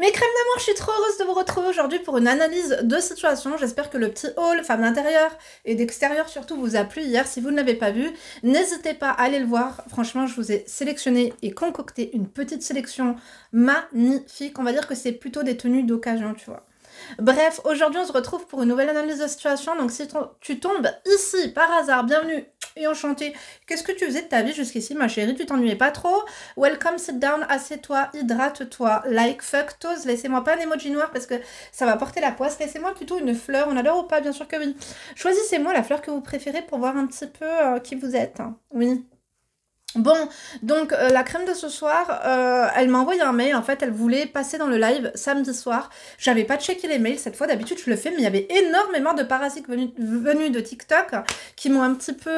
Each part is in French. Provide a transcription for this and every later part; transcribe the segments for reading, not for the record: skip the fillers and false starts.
Mes crèmes d'amour, je suis trop heureuse de vous retrouver aujourd'hui pour une analyse de situation. J'espère que le petit haul, femme d'intérieur et d'extérieur surtout, vous a plu hier. Si vous ne l'avez pas vu, n'hésitez pas à aller le voir. Franchement, je vous ai sélectionné et concocté une petite sélection magnifique. On va dire que c'est plutôt des tenues d'occasion, tu vois. Bref, aujourd'hui on se retrouve pour une nouvelle analyse de situation. Donc si tu tombes ici par hasard, bienvenue et enchanté. Qu'est-ce que tu faisais de ta vie jusqu'ici, ma chérie? Tu t'ennuyais pas trop? Welcome, sit down, assieds-toi, hydrate-toi, like, fuck, toes. Laissez-moi pas un emoji noir parce que ça va porter la poisse. Laissez-moi plutôt une fleur. On adore ou pas? Bien sûr que oui. Choisissez-moi la fleur que vous préférez pour voir un petit peu qui vous êtes. Oui. Bon, donc la crème de ce soir, elle m'a envoyé un mail, en fait elle voulait passer dans le live samedi soir. J'avais pas checké les mails cette fois, d'habitude je le fais, mais il y avait énormément de parasites venus de TikTok qui m'ont un petit peu,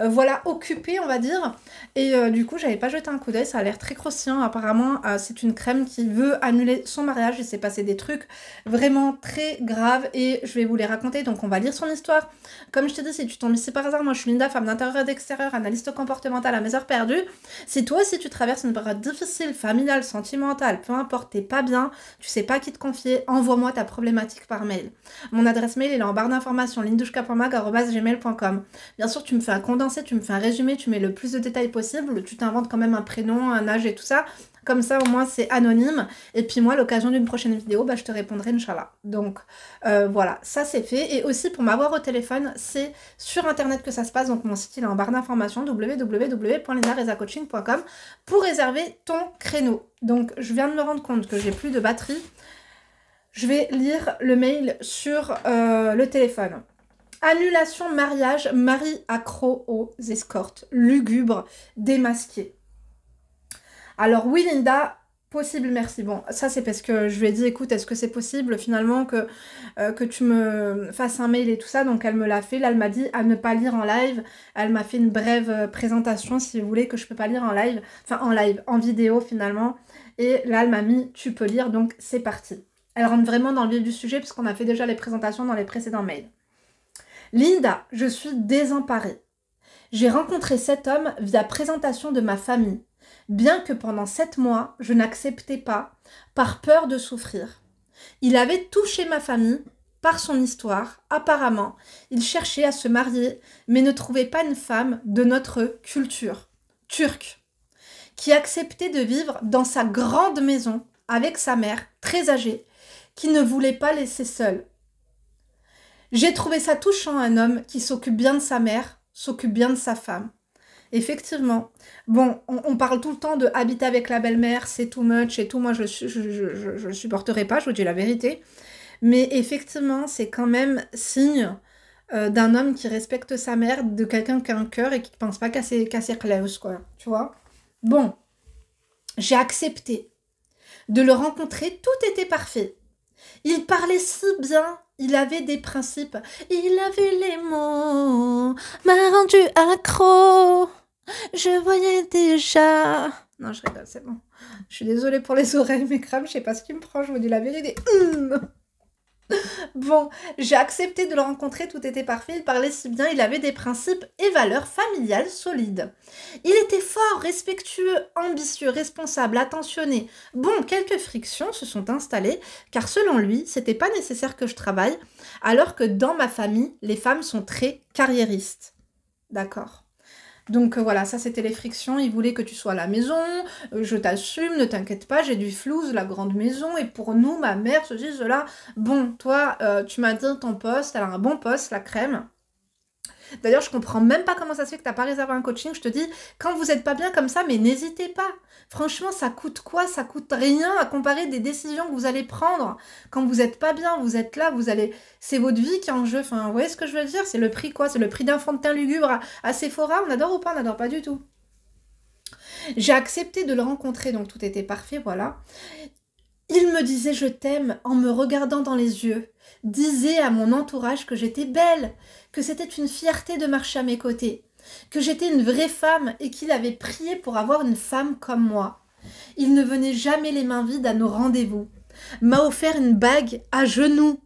voilà, occupée on va dire. Et du coup j'avais pas jeté un coup d'œil, ça a l'air très croustillant apparemment. C'est une crème qui veut annuler son mariage, il s'est passé des trucs vraiment très graves et je vais vous les raconter, donc on va lire son histoire. Comme je te dis, si tu tombes ici par hasard, moi je suis Linda, femme d'intérieur et d'extérieur, analyste comportementale à mes heures perdues. Si toi aussi tu traverses une période difficile, familiale, sentimentale, peu importe, t'es pas bien, tu sais pas qui te confier, envoie-moi ta problématique par mail. Mon adresse mail est en barre d'informations, lindouchka.mag@gmail.com. Bien sûr, tu me fais un condensé, tu me fais un résumé, tu mets le plus de détails possible, tu t'inventes quand même un prénom, un âge et tout ça. Comme ça, au moins, c'est anonyme. Et puis moi, à l'occasion d'une prochaine vidéo, bah, je te répondrai, Inch'Allah. Donc, voilà, ça c'est fait. Et aussi, pour m'avoir au téléphone, c'est sur Internet que ça se passe. Donc, mon site, il est en barre d'informations, www.lindarezacoaching.com, pour réserver ton créneau. Donc, je viens de me rendre compte que j'ai plus de batterie. Je vais lire le mail sur le téléphone. Annulation mariage, mari accro aux escortes, lugubre, démasqué. Alors oui Linda, possible merci. Bon, ça c'est parce que je lui ai dit écoute, est-ce que c'est possible finalement que tu me fasses un mail et tout ça, donc elle me l'a fait. Là elle m'a dit à ne pas lire en live. Elle m'a fait une brève présentation si vous voulez que je peux pas lire en live. Enfin en live, en vidéo finalement. Et là elle m'a mis tu peux lire, donc c'est parti. Elle rentre vraiment dans le vif du sujet parce qu'on a fait déjà les présentations dans les précédents mails. Linda, je suis désemparée. J'ai rencontré cet homme via présentation de ma famille. Bien que pendant 7 mois, je n'acceptais pas, par peur de souffrir. Il avait touché ma famille par son histoire. Apparemment, il cherchait à se marier, mais ne trouvait pas une femme de notre culture, turque, qui acceptait de vivre dans sa grande maison avec sa mère, très âgée, qui ne voulait pas laisser seule. J'ai trouvé ça touchant, un homme qui s'occupe bien de sa mère, s'occupe bien de sa femme. Effectivement. Bon, on parle tout le temps de habiter avec la belle-mère, c'est too much et tout. Moi, je le supporterai pas, je vous dis la vérité. Mais effectivement, c'est quand même signe d'un homme qui respecte sa mère, de quelqu'un qui a un cœur et qui ne pense pas qu'à ses clauses, quoi. Tu vois? Bon, j'ai accepté de le rencontrer, tout était parfait. Il parlait si bien, il avait des principes, il avait les mots, m'a rendu accro. Je voyais déjà... Non, je rigole, c'est bon. Je suis désolée pour les oreilles, mes crèmes, je sais pas ce qui me prend, je vous dis la vérité. Bon, j'ai accepté de le rencontrer, tout était parfait, il parlait si bien, il avait des principes et valeurs familiales solides. Il était fort, respectueux, ambitieux, responsable, attentionné. Bon, quelques frictions se sont installées, car selon lui, c'était pas nécessaire que je travaille, alors que dans ma famille, les femmes sont très carriéristes. D'accord. Donc voilà, ça c'était les frictions, il voulait que tu sois à la maison, je t'assume, ne t'inquiète pas, j'ai du flouze, la grande maison, et pour nous, ma mère, ceci, cela. Bon, toi, tu m'as dit ton poste, elle a un bon poste, la crème. D'ailleurs, je comprends même pas comment ça se fait que t'as pas réservé un coaching. Je te dis, quand vous êtes pas bien comme ça, mais n'hésitez pas. Franchement, ça coûte quoi? Ça coûte rien à comparer des décisions que vous allez prendre. Quand vous êtes pas bien, vous êtes là, c'est votre vie qui est en jeu. Enfin, vous voyez ce que je veux dire? C'est le prix quoi? C'est le prix d'un fond de teint lugubre à Sephora. On adore ou pas? On n'adore pas du tout. J'ai accepté de le rencontrer, donc tout était parfait, voilà. Il me disait je t'aime en me regardant dans les yeux, disait à mon entourage que j'étais belle, que c'était une fierté de marcher à mes côtés, que j'étais une vraie femme et qu'il avait prié pour avoir une femme comme moi. Il ne venait jamais les mains vides à nos rendez-vous, m'a offert une bague à genoux.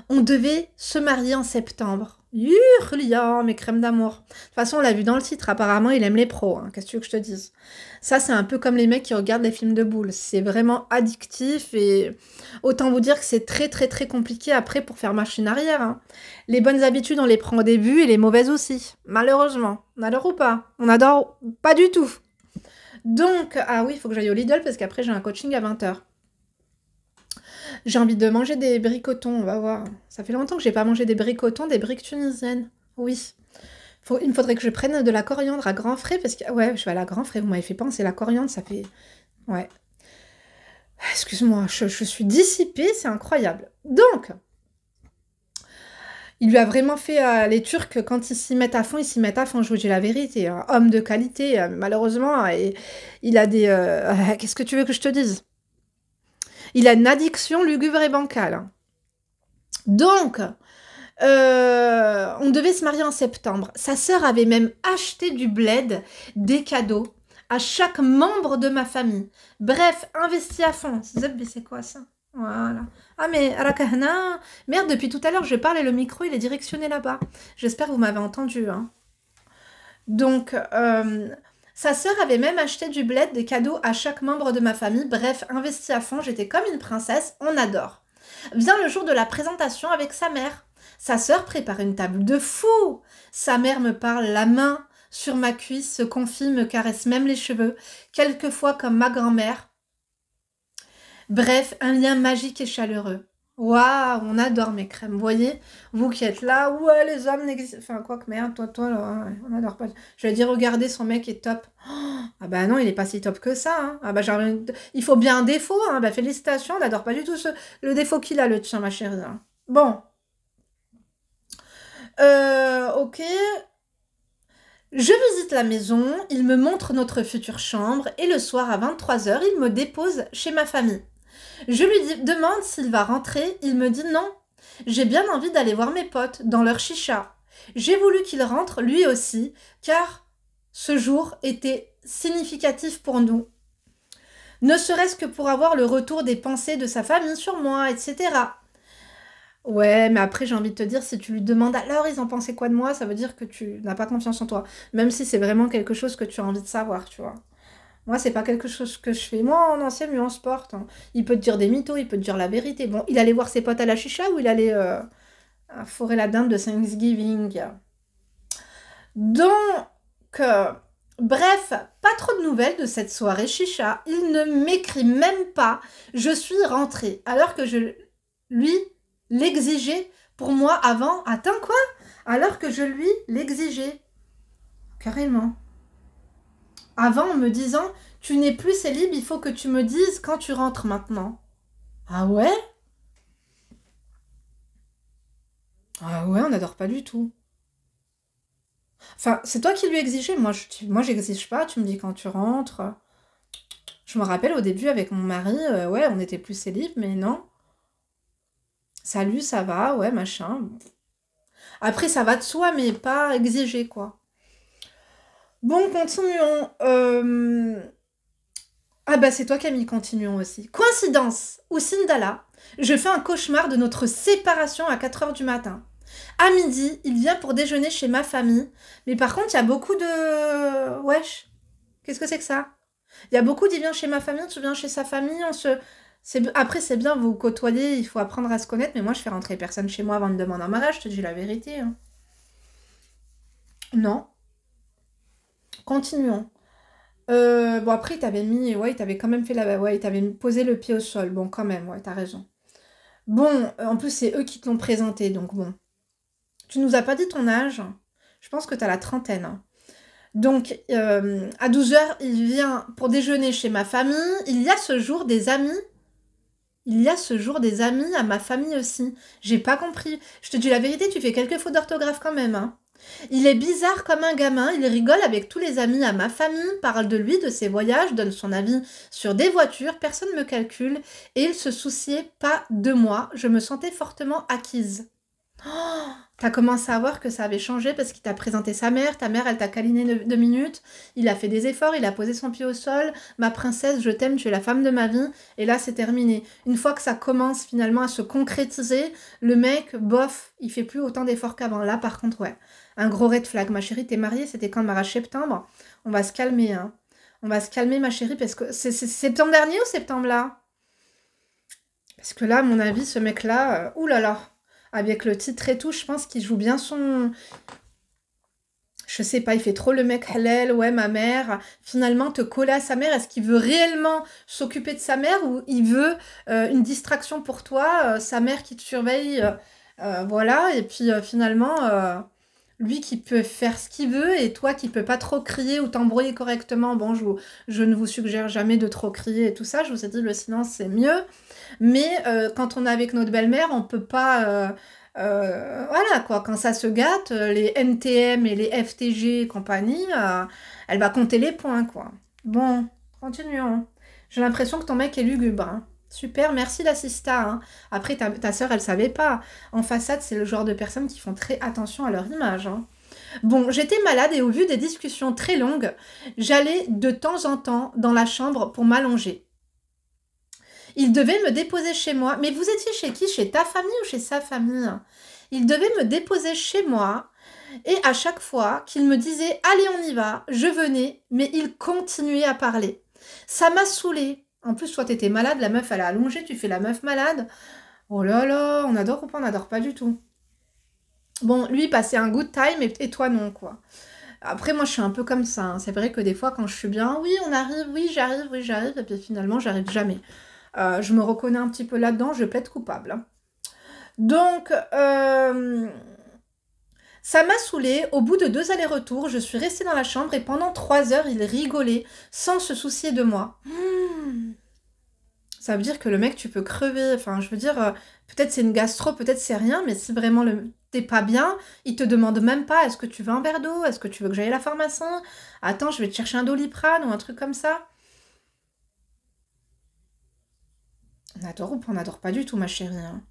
On devait se marier en septembre. Hurlian, mes crèmes d'amour. De toute façon, on l'a vu dans le titre, apparemment, il aime les pros. Hein. Qu'est-ce que tu veux que je te dise? Ça, c'est un peu comme les mecs qui regardent les films de boules. C'est vraiment addictif et autant vous dire que c'est très, très, très compliqué après pour faire machine arrière. Hein. Les bonnes habitudes, on les prend au début et les mauvaises aussi. Malheureusement. On adore ou pas? On adore pas du tout. Donc, ah oui, il faut que j'aille au Lidl parce qu'après, j'ai un coaching à 20h. J'ai envie de manger des bricotons, on va voir. Ça fait longtemps que j'ai pas mangé des bricotons, des briques tunisiennes. Oui. Il me faudrait que je prenne de la coriandre à grands frais, parce que... Ouais, je vais à la grand frais, vous m'avez fait penser, la coriandre, ça fait... Ouais. Excuse-moi, je suis dissipée, c'est incroyable. Donc, il lui a vraiment fait les Turcs, quand ils s'y mettent à fond, ils s'y mettent à fond, je vous dis la vérité. Un homme de qualité, malheureusement, et il a des... Qu'est-ce que tu veux que je te dise? Il a une addiction lugubre et bancale. Donc, on devait se marier en septembre. Sa sœur avait même acheté du bled, des cadeaux, à chaque membre de ma famille. Bref, investi à fond. C'est quoi ça? Voilà. Ah mais, Arakahna... Merde, depuis tout à l'heure, je parle et le micro, il est directionné là-bas. J'espère que vous m'avez entendu. Hein. Donc, sa sœur avait même acheté du bled, des cadeaux à chaque membre de ma famille. Bref, investi à fond, j'étais comme une princesse, on adore. Vient le jour de la présentation avec sa mère. Sa sœur prépare une table de fou. Sa mère me parle la main sur ma cuisse, se confie, me caresse même les cheveux, quelquefois comme ma grand-mère. Bref, un lien magique et chaleureux. Waouh, on adore mes crèmes. Vous voyez, vous qui êtes là, ouais, les hommes n'existent... Enfin, quoi que merde, toi, là, on adore pas. Je vais dire, regardez, son mec est top. Oh, ah bah non, il est pas si top que ça. Hein. Ah bah, genre, il faut bien un défaut. Hein. Bah, félicitations, on n'adore pas du tout le défaut qu'il a, le tien, ma chérie. Hein. Bon. Ok. Je visite la maison, il me montre notre future chambre et le soir à 23h, il me dépose chez ma famille. Je lui demande s'il va rentrer, il me dit non. J'ai bien envie d'aller voir mes potes dans leur chicha. J'ai voulu qu'il rentre lui aussi, car ce jour était significatif pour nous. Ne serait-ce que pour avoir le retour des pensées de sa famille sur moi, etc. Ouais, mais après, j'ai envie de te dire, si tu lui demandes alors ils en pensaient quoi de moi, ça veut dire que tu n'as pas confiance en toi. Même si c'est vraiment quelque chose que tu as envie de savoir, tu vois. Moi, c'est pas quelque chose que je fais. Moi, en ancien, lui, on se porte. Hein. Il peut te dire des mythos, il peut te dire la vérité. Bon, il allait voir ses potes à la chicha ou il allait à forer la dinde de Thanksgiving. Donc, bref, pas trop de nouvelles de cette soirée chicha. Il ne m'écrit même pas. Je suis rentrée. Alors que je lui l'exigeais pour moi avant. Attends, quoi? Alors que je lui l'exigeais. Carrément. Avant, en me disant, tu n'es plus célib, il faut que tu me dises quand tu rentres maintenant. Ah ouais? Ah ouais, on n'adore pas du tout. Enfin, c'est toi qui lui exigeais. Moi, j'exige pas. Tu me dis quand tu rentres. Je me rappelle au début avec mon mari, ouais, on était plus célib, mais non. Salut, ça va, ouais, machin. Après, ça va de soi, mais pas exigé, quoi. Bon, continuons. Ah bah c'est toi Camille, continuons aussi. Coïncidence ou Sindala, je fais un cauchemar de notre séparation à 4h du matin. À midi, il vient pour déjeuner chez ma famille. Mais par contre, il y a beaucoup de... Wesh, qu'est-ce que c'est que ça? Il y a beaucoup d'il vient chez ma famille, tu viens chez sa famille, on se... Après, c'est bien, vous côtoyer, il faut apprendre à se connaître, mais moi, je fais rentrer personne chez moi avant de demander un mariage, je te dis la vérité. Hein. Non. Continuons. Bon, après, il t'avait mis... Ouais, il t'avait quand même fait la... Ouais, il t'avait posé le pied au sol. Bon, quand même, ouais, t'as raison. Bon, en plus, c'est eux qui te l'ont présenté, donc bon. Tu nous as pas dit ton âge. Je pense que t'as la trentaine. Hein. Donc, à 12h, il vient pour déjeuner chez ma famille. Il y a ce jour des amis. Il y a ce jour des amis à ma famille aussi. J'ai pas compris. Je te dis la vérité, tu fais quelques fautes d'orthographe quand même. Hein. Il est bizarre comme un gamin, il rigole avec tous les amis à ma famille, parle de lui, de ses voyages, donne son avis sur des voitures, personne ne me calcule, et il se souciait pas de moi, je me sentais fortement acquise. Oh, T'as commencé à voir que ça avait changé parce qu'il t'a présenté sa mère. Ta mère, elle t'a câliné 2 minutes. Il a fait des efforts, il a posé son pied au sol. Ma princesse, je t'aime, tu es la femme de ma vie. Et là, c'est terminé. Une fois que ça commence finalement à se concrétiser, le mec, bof, il fait plus autant d'efforts qu'avant. Là, par contre, ouais. Un gros red flag. Ma chérie, t'es mariée, c'était quand, Mara? Septembre? On va se calmer, hein. On va se calmer, ma chérie, parce que c'est septembre dernier ou septembre là? Parce que là, à mon avis, ce mec-là, oulala, avec le titre et tout, je pense qu'il joue bien son... Je sais pas, il fait trop le mec halal, ouais, ma mère. Finalement, te coller à sa mère, est-ce qu'il veut réellement s'occuper de sa mère ou il veut une distraction pour toi, sa mère qui te surveille, voilà, et puis finalement, lui qui peut faire ce qu'il veut et toi qui peux pas trop crier ou t'embrouiller correctement. Bon, je ne vous suggère jamais de trop crier et tout ça, je vous ai dit le silence c'est mieux, mais quand on est avec notre belle-mère, on peut pas... voilà quoi, quand ça se gâte, les NTM et les FTG et compagnie, elle va compter les points quoi. Bon, continuons. J'ai l'impression que ton mec est lugubre. Hein. Super, merci l'assista. Hein. Après, ta sœur, elle savait pas. En façade, c'est le genre de personnes qui font très attention à leur image. Hein. Bon, j'étais malade et au vu des discussions très longues, j'allais de temps en temps dans la chambre pour m'allonger. Il devait me déposer chez moi. Mais vous étiez chez qui? Chez ta famille ou chez sa famille? Il devait me déposer chez moi. Et à chaque fois qu'il me disait « Allez, on y va », je venais, mais il continuait à parler. Ça m'a saoulée. En plus, toi, t'étais malade, la meuf, elle a allongé, tu fais la meuf malade. Oh là là, on adore ou pas? On n'adore pas du tout. Bon, lui, il passait un good time et toi, non, quoi. Après, moi, je suis un peu comme ça. Hein. C'est vrai que des fois, quand je suis bien, oui, on arrive, oui, j'arrive, et puis finalement, j'arrive jamais. Je me reconnais un petit peu là-dedans, je plaide coupable. Hein. Donc, ça m'a saoulée. Au bout de 2 allers-retours, je suis restée dans la chambre et pendant 3 heures, il rigolait sans se soucier de moi. Ça veut dire que le mec, tu peux crever. Enfin, je veux dire, peut-être c'est une gastro, peut-être c'est rien, mais si vraiment t'es pas bien, il te demande même pas est-ce que tu veux un verre d'eau, est-ce que tu veux que j'aille à la pharmacie, attends, je vais te chercher un Doliprane ou un truc comme ça. On adore ou on n'adore pas du tout, ma chérie. Hein.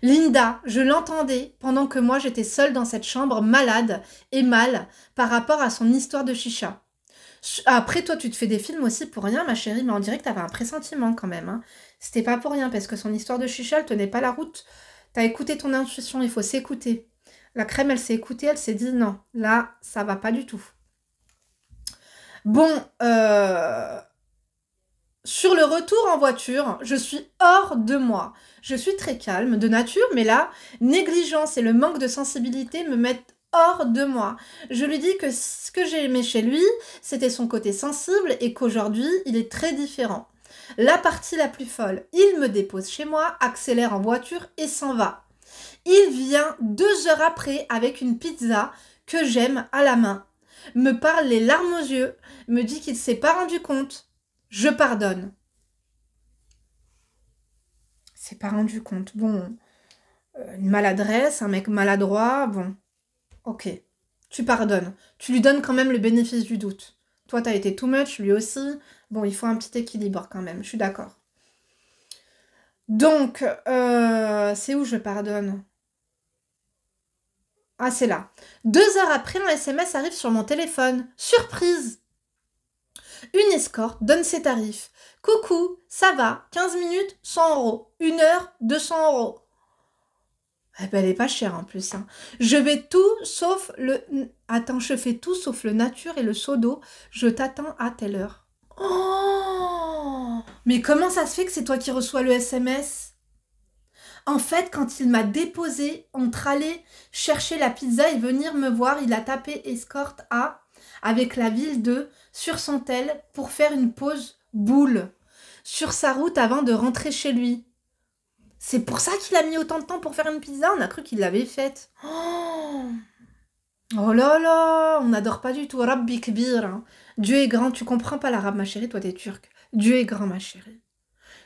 Linda, je l'entendais pendant que moi j'étais seule dans cette chambre, malade et mal par rapport à son histoire de chicha. Après, toi, tu te fais des films aussi pour rien, ma chérie, mais on dirait que t'avais un pressentiment quand même. Hein. C'était pas pour rien, parce que son histoire de chicha, elle tenait pas la route. T'as écouté ton intuition, il faut s'écouter. La crème, elle s'est écoutée, elle s'est dit non, là, ça va pas du tout. Bon, sur le retour en voiture, je suis hors de moi. Je suis très calme de nature, mais là, négligence et le manque de sensibilité me mettent hors de moi. Je lui dis que ce que j'ai aimé chez lui, c'était son côté sensible et qu'aujourd'hui, il est très différent. La partie la plus folle, il me dépose chez moi, accélère en voiture et s'en va. Il vient 2 heures après avec une pizza que j'aime à la main. Me parle les larmes aux yeux, me dit qu'il ne s'est pas rendu compte. Je pardonne. C'est pas rendu compte. Bon, une maladresse, un mec maladroit, bon, ok. Tu pardonnes. Tu lui donnes quand même le bénéfice du doute. Toi, t'as été too much, lui aussi. Bon, il faut un petit équilibre quand même, je suis d'accord. Donc, c'est où je pardonne? Ah, c'est là. 2 heures après, un SMS arrive sur mon téléphone. Surprise! Une escorte donne ses tarifs. Coucou, ça va, 15 minutes, 100 €. 1 heure, 200 €. Eh ben, elle est pas chère en plus. Hein. Je vais tout sauf le... Attends, je fais tout sauf le nature et le seau d'eau. Je t'attends à telle heure. Oh! Mais comment ça se fait que c'est toi qui reçois le SMS? En fait, quand il m'a déposé, entre aller chercher la pizza et venir me voir, il a tapé escorte à avec la ville de sur son tel pour faire une pause boule sur sa route avant de rentrer chez lui. C'est pour ça qu'il a mis autant de temps pour faire une pizza. On a cru qu'il l'avait faite. Oh, oh là là, on n'adore pas du tout. Rabbi Kbir. Hein. Dieu est grand. Tu comprends pas l'arabe, ma chérie. Toi, t'es turque. Dieu est grand, ma chérie.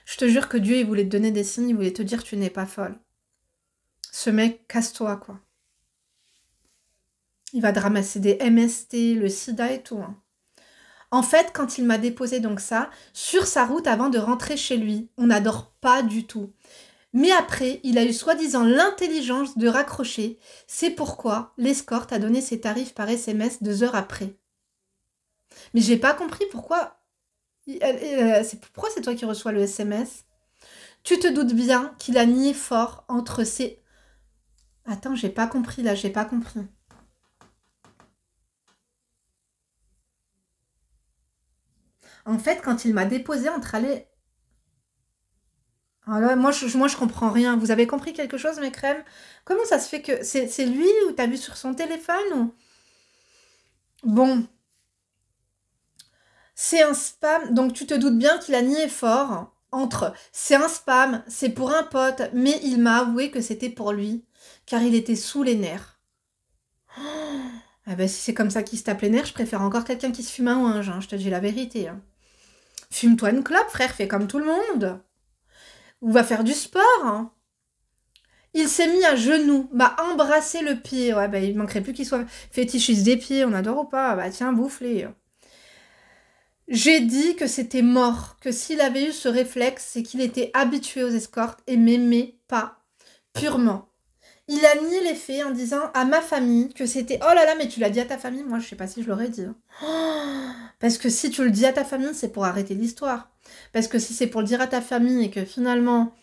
Je te jure que Dieu, il voulait te donner des signes. Il voulait te dire que tu n'es pas folle. Ce mec, casse-toi, quoi. Il va te ramasser des MST, le sida et tout. Hein. En fait, quand il m'a déposé donc ça, sur sa route avant de rentrer chez lui, on n'adore pas du tout. Mais après, il a eu soi-disant l'intelligence de raccrocher. C'est pourquoi l'escorte a donné ses tarifs par SMS 2 heures après. Mais j'ai pas compris pourquoi. Pourquoi c'est toi qui reçois le SMS? Tu te doutes bien qu'il a nié fort entre ses... Attends, j'ai pas compris là, j'ai pas compris. En fait, quand il m'a déposé entre aller... Alors, moi, je comprends rien. Vous avez compris quelque chose, mes crèmes? Comment ça se fait que... C'est lui ou t'as vu sur son téléphone ou... Bon, c'est un spam. Donc, tu te doutes bien qu'il a nié fort entre... C'est un spam, c'est pour un pote, mais il m'a avoué que c'était pour lui, car il était sous les nerfs. Ah ben, si c'est comme ça qu'il se tape les nerfs, je préfère encore quelqu'un qui se fume un ouinge, hein, je te dis la vérité. Hein. Fume-toi une clope, frère, fais comme tout le monde. Ou va faire du sport. Hein. Il s'est mis à genoux, m'a embrassé le pied. Ouais, bah, il manquerait plus qu'il soit fétichiste des pieds, on adore ou pas? Bah tiens, bouffe-les. J'ai dit que c'était mort, que s'il avait eu ce réflexe, c'est qu'il était habitué aux escortes et m'aimait pas, purement. Il a nié les faits en disant à ma famille que c'était... Oh là là, mais tu l'as dit à ta famille? Moi, je sais pas si je l'aurais dit. Oh, parce que si tu le dis à ta famille, c'est pour arrêter l'histoire. Parce que si c'est pour le dire à ta famille et que finalement...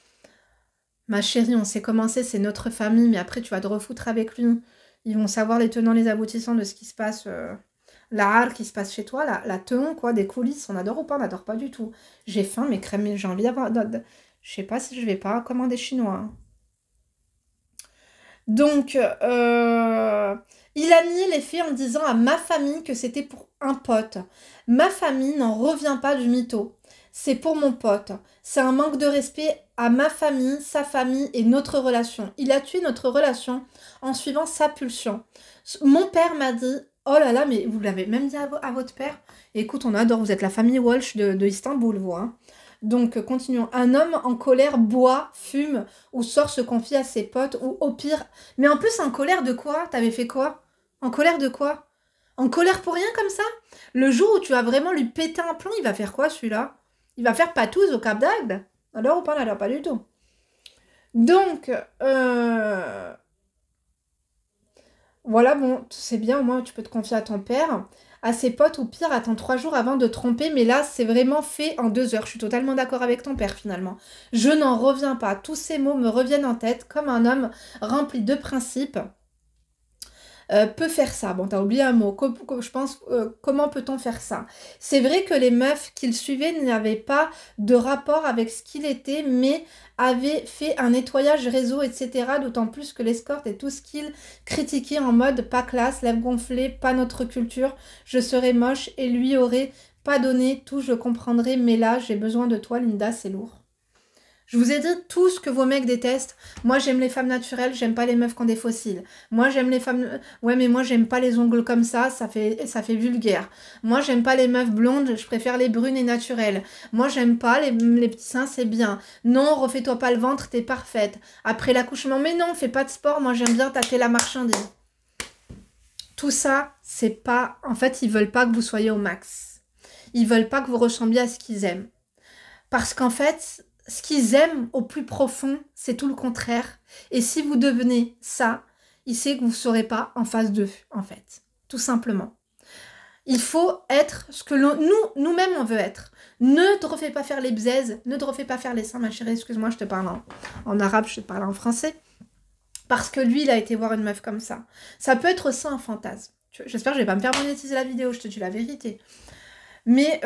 Ma chérie, on sait commencer, c'est notre famille, mais après tu vas te refoutre avec lui. Ils vont savoir les tenants, les aboutissants de ce qui se passe, la halle qui se passe chez toi, la teon, quoi, des coulisses. On adore ou pas? On n'adore pas du tout. J'ai faim, mais crème, j'ai envie d'avoir... Je sais pas si je vais pas commander chinois. Hein. Donc, il a nié les faits en disant à ma famille que c'était pour un pote. Ma famille n'en revient pas du mytho. C'est pour mon pote. C'est un manque de respect à ma famille, sa famille et notre relation. Il a tué notre relation en suivant sa pulsion. Mon père m'a dit, oh là là, mais vous l'avez même dit à votre père? Écoute, on adore, vous êtes la famille Walsh de Istanbul, vous. Hein. Donc, continuons. Un homme en colère boit, fume ou sort se confier à ses potes ou au pire... Mais en plus, en colère de quoi? T'avais fait quoi? En colère de quoi? En colère pour rien comme ça? Le jour où tu vas vraiment lui péter un plomb, il va faire quoi celui-là? Il va faire patouze au Cap d'Agde? Alors ou pas? Alors pas du tout. Donc, voilà, bon, c'est bien, au moins tu peux te confier à ton père. À ses potes, ou pire, attends 3 jours avant de tromper, mais là, c'est vraiment fait en 2 heures. Je suis totalement d'accord avec ton père, finalement. Je n'en reviens pas. Tous ces mots me reviennent en tête comme un homme rempli de principes. Peut faire ça. Bon, t'as oublié un mot. Je pense, comment peut-on faire ça? C'est vrai que les meufs qu'il suivait n'avaient pas de rapport avec ce qu'il était, mais avaient fait un nettoyage réseau, etc. D'autant plus que l'escorte et tout ce qu'il critiquait en mode pas classe, lèvres gonflées, pas notre culture, je serais moche et lui aurait pas donné tout, je comprendrais, mais là, j'ai besoin de toi, Linda, c'est lourd. Je vous ai dit tout ce que vos mecs détestent. Moi, j'aime les femmes naturelles, j'aime pas les meufs qui ont des fossiles. Moi, j'aime les femmes... Ouais, mais moi, j'aime pas les ongles comme ça fait vulgaire. Moi, j'aime pas les meufs blondes, je préfère les brunes et naturelles. Moi, j'aime pas les petits seins, c'est bien. Non, refais-toi pas le ventre, t'es parfaite. Après l'accouchement, mais non, fais pas de sport, moi, j'aime bien tâter la marchandise. Tout ça, c'est pas... En fait, ils veulent pas que vous soyez au max. Ils veulent pas que vous ressembliez à ce qu'ils aiment. Parce qu'en fait... Ce qu'ils aiment au plus profond, c'est tout le contraire. Et si vous devenez ça, il sait que vous ne serez pas en face d'eux, en fait. Tout simplement. Il faut être ce que nous-mêmes, on veut être. Ne te refais pas faire les bzaises, ne te refais pas faire les seins, ma chérie. Excuse-moi, je te parle en arabe, je te parle en français. Parce que lui, il a été voir une meuf comme ça. Ça peut être ça un fantasme. J'espère que je ne vais pas me faire monétiser la vidéo, je te dis la vérité. Mais...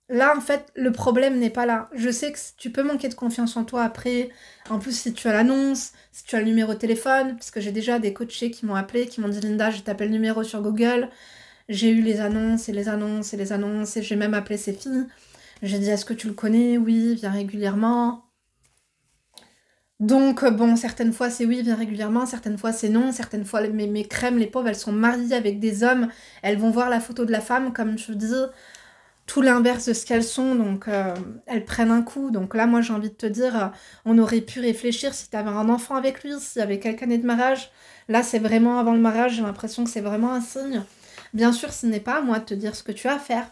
Là, en fait, le problème n'est pas là. Je sais que tu peux manquer de confiance en toi après. En plus, si tu as l'annonce, si tu as le numéro de téléphone, parce que j'ai déjà des coachés qui m'ont appelé, qui m'ont dit « Linda, je t'appelle le numéro sur Google. » J'ai eu les annonces et les annonces et les annonces et j'ai même appelé ses filles. J'ai dit « Est-ce que tu le connais? Oui, viens régulièrement. » Donc, bon, certaines fois c'est oui, viens régulièrement, certaines fois c'est non, certaines fois mes crèmes, les pauvres, elles sont mariées avec des hommes. Elles vont voir la photo de la femme, comme je dis... tout l'inverse de ce qu'elles sont, donc elles prennent un coup. Donc là, moi, j'ai envie de te dire, on aurait pu réfléchir si tu avais un enfant avec lui, s'il y avait quelqu'un de mariage. Là, c'est vraiment avant le mariage, j'ai l'impression que c'est vraiment un signe. Bien sûr, ce n'est pas à moi de te dire ce que tu as à faire.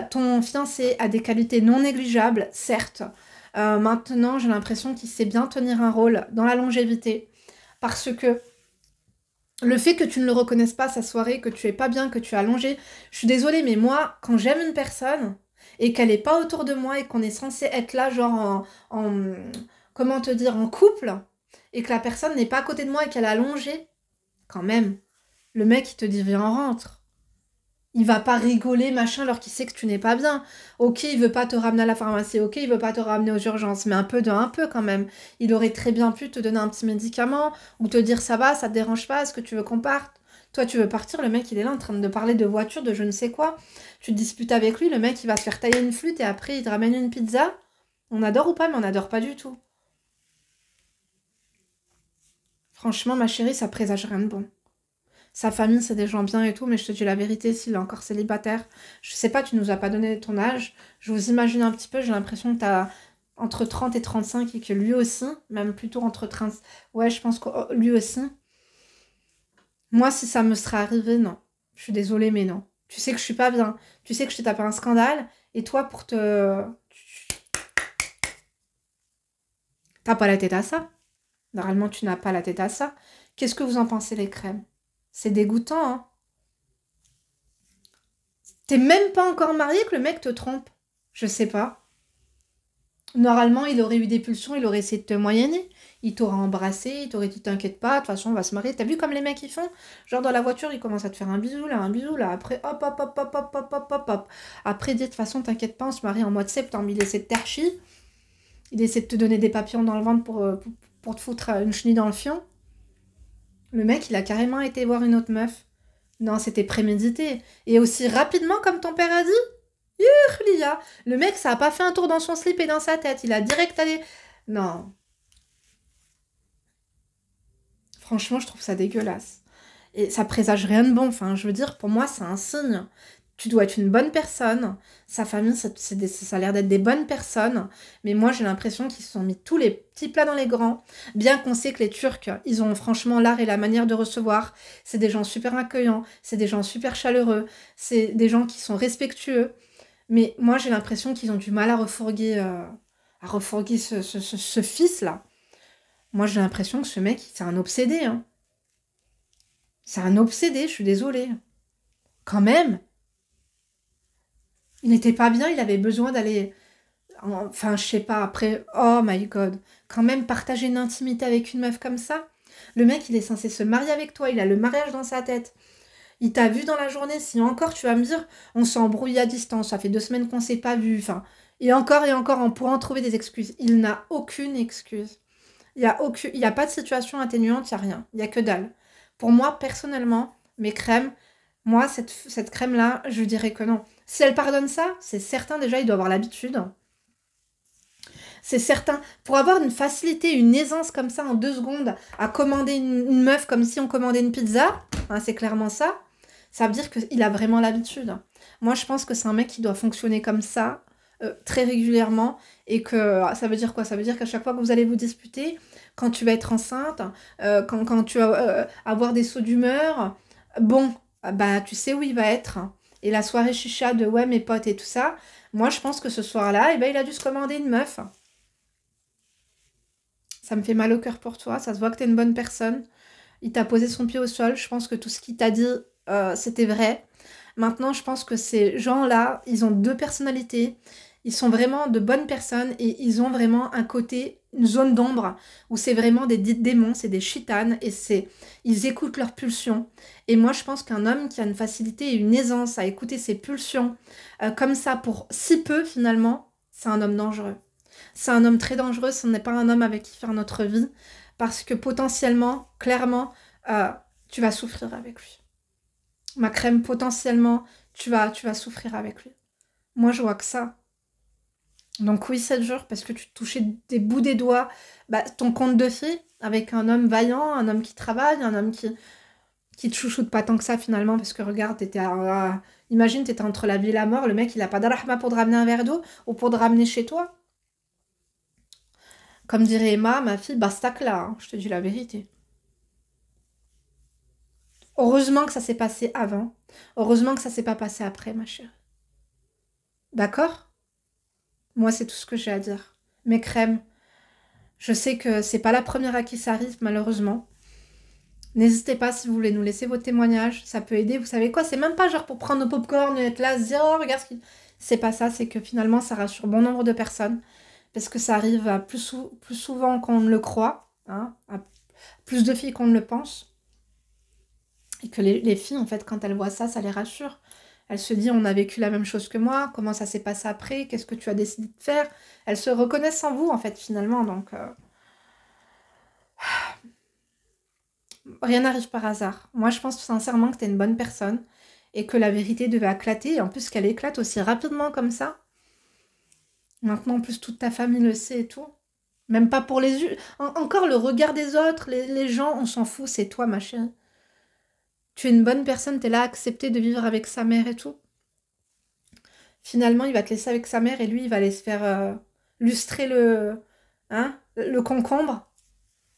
Ton fiancé a des qualités non négligeables, certes. Maintenant, j'ai l'impression qu'il sait bien tenir un rôle dans la longévité. Parce que le fait que tu ne le reconnaisses pas sa soirée, que tu es pas bien, que tu as allongé, je suis désolée, mais moi, quand j'aime une personne et qu'elle est pas autour de moi et qu'on est censé être là, genre comment te dire, en couple, et que la personne n'est pas à côté de moi et qu'elle a allongé, quand même, le mec il te dit viens, on rentre. Il va pas rigoler, machin, alors qu'il sait que tu n'es pas bien. Ok, il veut pas te ramener à la pharmacie, ok, il veut pas te ramener aux urgences, mais un peu de un peu quand même. Il aurait très bien pu te donner un petit médicament, ou te dire ça va, ça te dérange pas, est-ce que tu veux qu'on parte? Toi, tu veux partir, le mec, il est là en train de parler de voiture, de je ne sais quoi. Tu te disputes avec lui, le mec, il va te faire tailler une flûte et après, il te ramène une pizza. On adore ou pas, mais on adore pas du tout. Franchement, ma chérie, ça présage rien de bon. Sa famille, c'est des gens bien et tout, mais je te dis la vérité, s'il est encore célibataire, je sais pas, tu nous as pas donné ton âge. Je vous imagine un petit peu, j'ai l'impression que t'as entre 30 et 35 et que lui aussi, même plutôt entre 30. Ouais, je pense que lui aussi. Moi, si ça me serait arrivé, non. Je suis désolée, mais non. Tu sais que je suis pas bien. Tu sais que je t'ai tapé un scandale. Et toi, pour te. T'as pas la tête à ça. Normalement, tu n'as pas la tête à ça. Qu'est-ce que vous en pensez, les crèmes? C'est dégoûtant, hein. T'es même pas encore marié que le mec te trompe. Je sais pas. Normalement, il aurait eu des pulsions, il aurait essayé de te moyenner. Il t'aurait embrassé, il t'aurait dit t'inquiète pas, de toute façon on va se marier. T'as vu comme les mecs ils font? Genre dans la voiture, ils commencent à te faire un bisou là, un bisou là. Après hop hop hop hop hop hop hop hop hop. Après, il dit de toute façon t'inquiète pas, on se marie en mois de septembre. Il essaie de t'archi, il essaie de te donner des papillons dans le ventre pour te foutre une chenille dans le fion. Le mec, il a carrément été voir une autre meuf. Non, c'était prémédité. Et aussi rapidement comme ton père a dit? Lia. Le mec, ça a pas fait un tour dans son slip et dans sa tête. Il a direct allé. Non. Franchement, je trouve ça dégueulasse. Et ça présage rien de bon. Enfin, je veux dire, pour moi, c'est un signe. Tu dois être une bonne personne. Sa famille, ça a l'air d'être des bonnes personnes. Mais moi, j'ai l'impression qu'ils se sont mis tous les petits plats dans les grands. Bien qu'on sait que les Turcs, ils ont franchement l'art et la manière de recevoir. C'est des gens super accueillants. C'est des gens super chaleureux. C'est des gens qui sont respectueux. Mais moi, j'ai l'impression qu'ils ont du mal à refourguer ce fils-là. Moi, j'ai l'impression que ce mec, c'est un obsédé. Hein. C'est un obsédé, je suis désolée. Quand même, il n'était pas bien, il avait besoin d'aller... Enfin, je sais pas, après... Oh my God. Quand même, partager une intimité avec une meuf comme ça. Le mec, il est censé se marier avec toi, il a le mariage dans sa tête. Il t'a vu dans la journée, si encore tu vas me dire, on s'est embrouillé à distance, ça fait 2 semaines qu'on s'est pas vu, enfin, et encore, on pourra en trouver des excuses. Il n'a aucune excuse. Il y a pas de situation atténuante, il n'y a rien. Il y a que dalle. Pour moi, personnellement, mes crèmes, moi, cette crème-là, je dirais que non. Si elle pardonne ça, c'est certain, déjà, il doit avoir l'habitude. C'est certain. Pour avoir une facilité, une aisance comme ça en 2 secondes, à commander une meuf comme si on commandait une pizza, hein, c'est clairement ça. Ça veut dire qu'il a vraiment l'habitude. Moi, je pense que c'est un mec qui doit fonctionner comme ça très régulièrement et que ça veut dire quoi? Ça veut dire qu'à chaque fois que vous allez vous disputer, quand tu vas être enceinte, quand tu vas avoir des sauts d'humeur, bon, bah tu sais où il va être. Et la soirée chicha de ouais mes potes et tout ça, moi je pense que ce soir-là, eh ben, il a dû se commander une meuf. Ça me fait mal au cœur pour toi, ça se voit que t'es une bonne personne. Il t'a posé son pied au sol, je pense que tout ce qu'il t'a dit, c'était vrai. Maintenant, je pense que ces gens-là, ils ont 2 personnalités. Ils sont vraiment de bonnes personnes et ils ont vraiment un côté, une zone d'ombre où c'est vraiment des démons, c'est des chitanes et ils écoutent leurs pulsions. Et moi, je pense qu'un homme qui a une facilité et une aisance à écouter ses pulsions comme ça pour si peu finalement, c'est un homme dangereux. C'est un homme très dangereux, ce n'est pas un homme avec qui faire notre vie parce que potentiellement, clairement, euh, tu vas souffrir avec lui. Ma crème, potentiellement, tu vas souffrir avec lui. Moi, je vois que ça. Donc oui, 7 jours, parce que tu te touchais des bouts des doigts, bah, ton conte de fées, avec un homme vaillant, un homme qui travaille, un homme qui te chouchoute pas tant que ça finalement, parce que regarde, imagine, t'étais entre la vie et la mort, le mec, il a pas d'arahma pour te ramener un verre d'eau, ou pour te ramener chez toi. Comme dirait Emma, ma fille, bastac là, hein, je te dis la vérité. Heureusement que ça s'est passé avant. Heureusement que ça s'est pas passé après, ma chère. D'accord? Moi, c'est tout ce que j'ai à dire. mes crèmes. Je sais que c'est pas la première à qui ça arrive, malheureusement. N'hésitez pas si vous voulez nous laisser vos témoignages, ça peut aider. Vous savez quoi, c'est même pas genre pour prendre nos popcorn et être là, se dire oh regarde ce qu'il... C'est pas ça, c'est que finalement ça rassure bon nombre de personnes. Parce que ça arrive à plus souvent qu'on ne le croit, hein, à plus de filles qu'on ne le pense. Et que les filles, en fait, quand elles voient ça, ça les rassure. Elles se disent on a vécu la même chose que moi, comment ça s'est passé après, qu'est-ce que tu as décidé de faire. Elles se reconnaissent en vous, en fait, finalement. Donc, rien n'arrive par hasard. Moi, je pense sincèrement que tu es une bonne personne et que la vérité devait éclater. Et en plus, qu'elle éclate aussi rapidement comme ça. Maintenant, en plus, toute ta famille le sait et tout. Même pas pour les yeux. Encore le regard des autres, les gens, on s'en fout, c'est toi, ma chérie. Tu es une bonne personne, t'es là à accepter de vivre avec sa mère et tout. Finalement, il va te laisser avec sa mère et lui, il va aller se faire lustrer le concombre.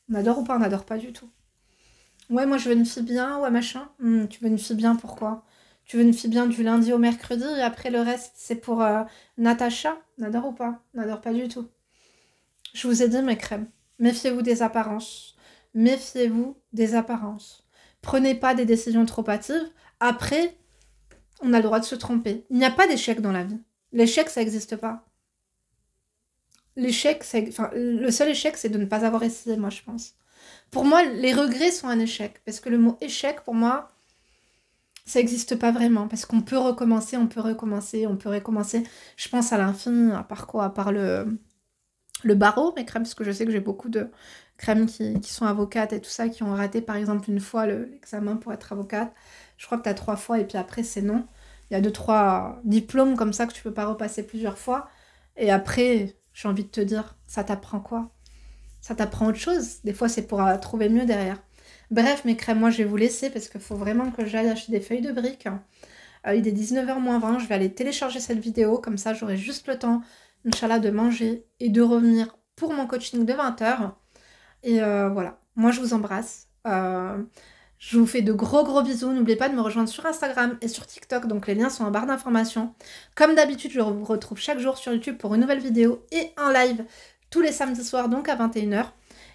On adore ou pas? On n'adore pas du tout. Ouais, moi, je veux une fille bien, ouais, machin. Tu veux une fille bien, pourquoi? Tu veux une fille bien du lundi au mercredi et après le reste, c'est pour Natacha? On adore ou pas? On n'adore pas du tout. Je vous ai dit, mes crèmes, méfiez-vous des apparences. Méfiez-vous des apparences. Prenez pas des décisions trop hâtives. Après, on a le droit de se tromper. Il n'y a pas d'échec dans la vie. L'échec, ça n'existe pas. L'échec, enfin, le seul échec, c'est de ne pas avoir essayé, moi, je pense. Pour moi, les regrets sont un échec. Parce que le mot échec, pour moi, ça n'existe pas vraiment. Parce qu'on peut recommencer, on peut recommencer, on peut recommencer. Je pense à l'infini, à part quoi? À part le barreau, mes crèmes, parce que je sais que j'ai beaucoup de crèmes qui sont avocates et tout ça, qui ont raté par exemple une fois l'examen pour être avocate. Je crois que tu as 3 fois et puis après c'est non. Il y a 2-3 diplômes comme ça que tu peux pas repasser plusieurs fois. Et après, j'ai envie de te dire, ça t'apprend quoi? Ça t'apprend autre chose. Des fois c'est pour trouver mieux derrière. Bref, mes crèmes, moi je vais vous laisser parce qu'il faut vraiment que j'aille acheter des feuilles de briques. Il est 19h moins 20, je vais aller télécharger cette vidéo, comme ça j'aurai juste le temps, Inch'Allah, de manger et de revenir pour mon coaching de 20h. Et voilà, moi je vous embrasse. Je vous fais de gros bisous. N'oubliez pas de me rejoindre sur Instagram et sur TikTok, donc les liens sont en barre d'informations. Comme d'habitude, je vous retrouve chaque jour sur YouTube pour une nouvelle vidéo et un live tous les samedis soirs, donc à 21h.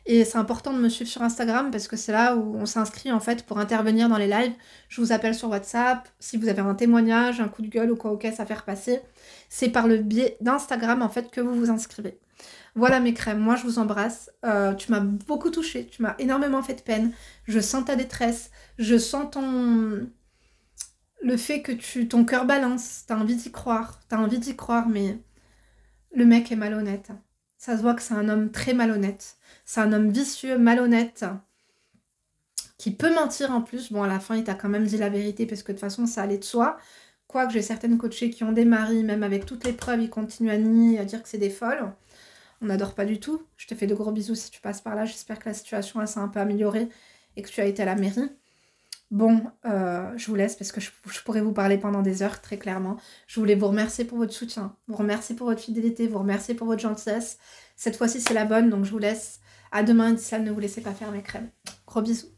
Et c'est important de me suivre sur Instagram parce que c'est là où on s'inscrit en fait pour intervenir dans les lives. Je vous appelle sur WhatsApp. Si vous avez un témoignage, un coup de gueule ou quoi au caisse à faire passer, c'est par le biais d'Instagram en fait que vous vous inscrivez. Voilà mes crèmes, moi je vous embrasse. Tu m'as beaucoup touchée, tu m'as énormément fait de peine. Je sens ta détresse, je sens le fait que ton cœur balance. T'as envie d'y croire, mais le mec est malhonnête. Ça se voit que c'est un homme très malhonnête. C'est un homme vicieux, malhonnête, qui peut mentir en plus. Bon, à la fin, il t'a quand même dit la vérité, parce que de toute façon, ça allait de soi. Quoique j'ai certaines coachées qui ont des maris, même avec toutes les preuves, ils continuent à nier, à dire que c'est des folles. On n'adore pas du tout. Je te fais de gros bisous si tu passes par là. J'espère que la situation, elle s'est un peu améliorée et que tu as été à la mairie. Bon, je vous laisse parce que je pourrais vous parler pendant des heures, très clairement. Je voulais vous remercier pour votre soutien, vous remercier pour votre fidélité, vous remercier pour votre gentillesse. Cette fois-ci, c'est la bonne, donc je vous laisse. À demain, d'ici là, ne vous laissez pas faire mes crèmes. Gros bisous.